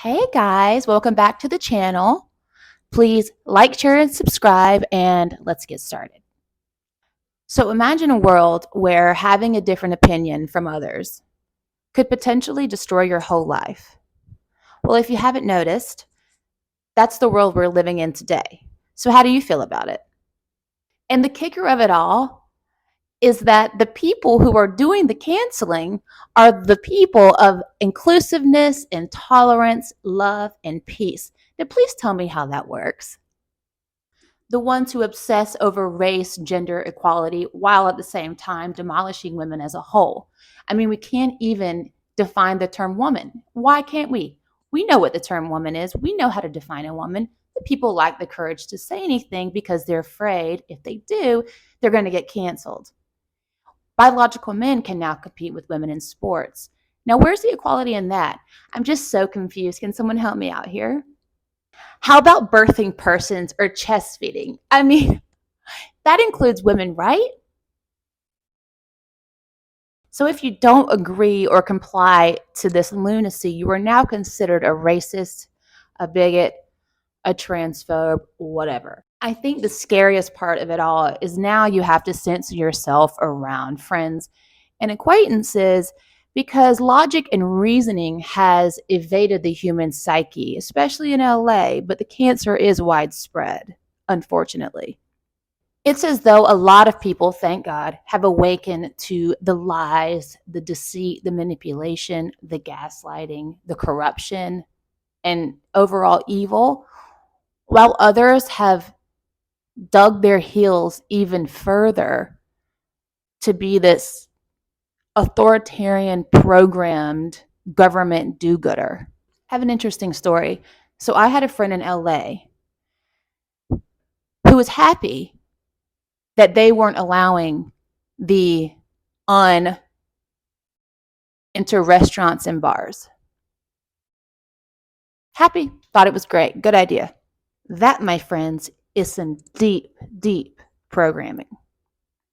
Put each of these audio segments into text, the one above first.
Hey guys, welcome back to the channel. Please like, share, and subscribe, and let's get started. So imagine a world where having a different opinion from others could potentially destroy your whole life. Well, if you haven't noticed, that's the world we're living in today. So how do you feel about it? And the kicker of it all is that the people who are doing the canceling are the people of inclusiveness and tolerance, love, and peace. Now, please tell me how that works. The ones who obsess over race, gender equality, while at the same time demolishing women as a whole. I mean, we can't even define the term woman. Why can't we? We know what the term woman is. We know how to define a woman. But people lack the courage to say anything because they're afraid if they do, they're going to get canceled. Biological men can now compete with women in sports. Now, where's the equality in that? I'm just so confused. Can someone help me out here? How about birthing persons or chest feeding? I mean, that includes women, right? So if you don't agree or comply to this lunacy, you are now considered a racist, a bigot, a transphobe, whatever. I think the scariest part of it all is now you have to censor yourself around friends and acquaintances because logic and reasoning has evaded the human psyche, especially in LA, but the cancer is widespread, unfortunately. It's as though a lot of people, thank God, have awakened to the lies, the deceit, the manipulation, the gaslighting, the corruption, and overall evil, while others have dug their heels even further to be this authoritarian, programmed government do gooder. I have an interesting story. So I had a friend in LA who was happy that they weren't allowing the on into restaurants and bars. Happy, thought it was great, good idea. That, my friends, is some deep, deep programming.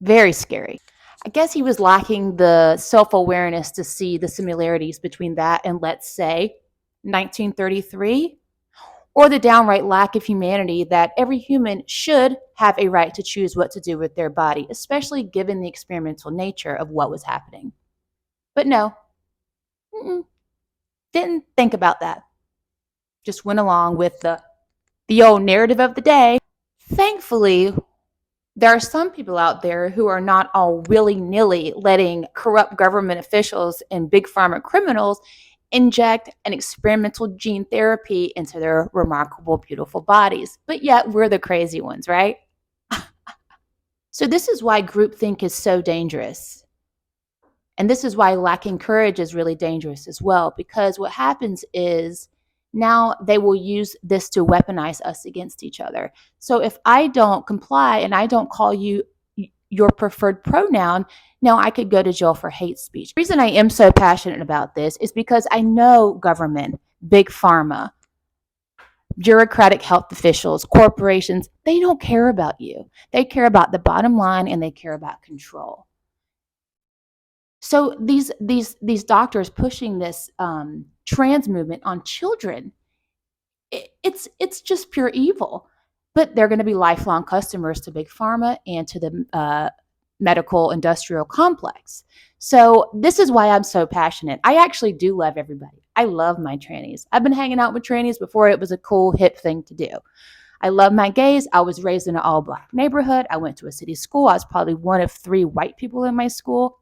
Very scary. I guess he was lacking the self awareness to see the similarities between that and, let's say, 1933, or the downright lack of humanity that every human should have a right to choose what to do with their body, especially given the experimental nature of what was happening. But no, didn't think about that. Just went along with the old narrative of the day. Thankfully, there are some people out there who are not all willy-nilly letting corrupt government officials and big pharma criminals inject an experimental gene therapy into their remarkable, beautiful bodies. But yet we're the crazy ones, right? So this is why groupthink is so dangerous. And this is why lacking courage is really dangerous as well, because what happens is now they will use this to weaponize us against each other. So if I don't comply and I don't call you your preferred pronoun, now I could go to jail for hate speech. The reason I am so passionate about this is because I know government, big pharma, bureaucratic health officials, corporations, they don't care about you. They care about the bottom line and they care about control. So these doctors pushing this trans movement on children, it's just pure evil. But they're going to be lifelong customers to big pharma and to the medical industrial complex. So this is why I'm so passionate. I actually do love everybody. I love my trannies. I've been hanging out with trannies before it was a cool hip thing to do. I love my gays. I was raised in an all black neighborhood. I went to a city school. I was probably one of 3 white people in my school.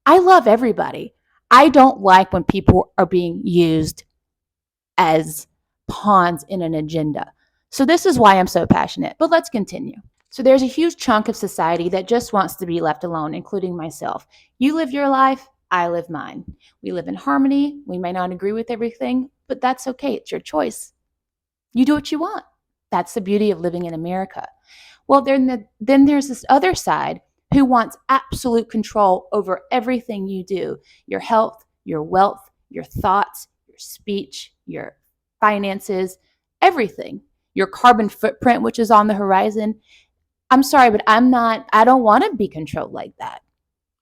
I love everybody. I don't like when people are being used as pawns in an agenda. So this is why I'm so passionate. But let's continue. So there's a huge chunk of society that just wants to be left alone, including myself. You live your life, I live mine. We live in harmony. We may not agree with everything, but that's okay. It's your choice. You do what you want. That's the beauty of living in America. Well, then there's this other side who wants absolute control over everything you do, your health, your wealth, your thoughts, your speech, your finances, everything, your carbon footprint, which is on the horizon. I'm sorry, but I don't want to be controlled like that.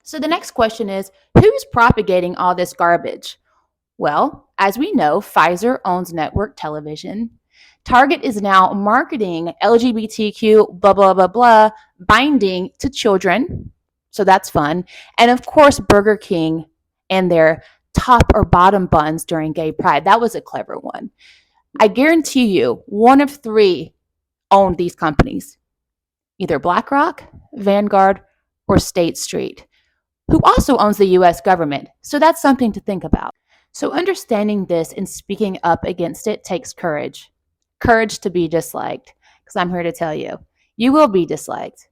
So the next question is, who's propagating all this garbage? Well, as we know, Pfizer owns network television. Target is now marketing LGBTQ blah, blah, blah, blah, binding to children. So that's fun. And of course, Burger King and their top or bottom buns during Gay Pride. That was a clever one. I guarantee you, one of three owned these companies, either BlackRock, Vanguard, or State Street, who also owns the US government. So that's something to think about. So understanding this and speaking up against it takes courage. Courage to be disliked. Because I'm here to tell you, you will be disliked.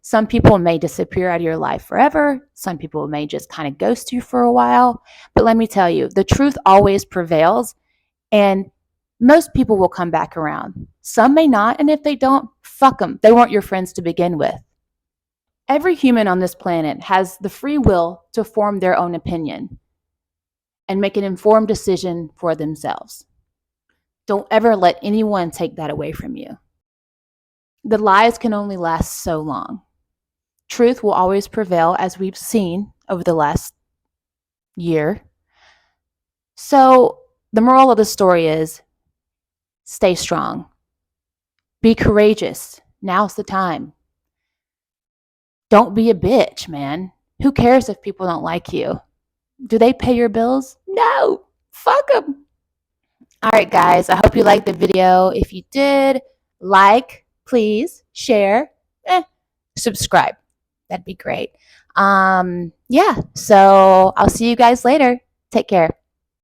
Some people may disappear out of your life forever. Some people may just kind of ghost you for a while. But let me tell you, the truth always prevails. And most people will come back around. Some may not. And if they don't, fuck them. They weren't your friends to begin with. Every human on this planet has the free will to form their own opinion and make an informed decision for themselves. Don't ever let anyone take that away from you. The lies can only last so long. Truth will always prevail, as we've seen over the last year. So the moral of the story is stay strong. Be courageous. Now's the time. Don't be a bitch, man. Who cares if people don't like you? Do they pay your bills? No. Fuck them. All right, guys. I hope you liked the video. If you did, like, please, share, subscribe. That'd be great. Yeah. So I'll see you guys later. Take care.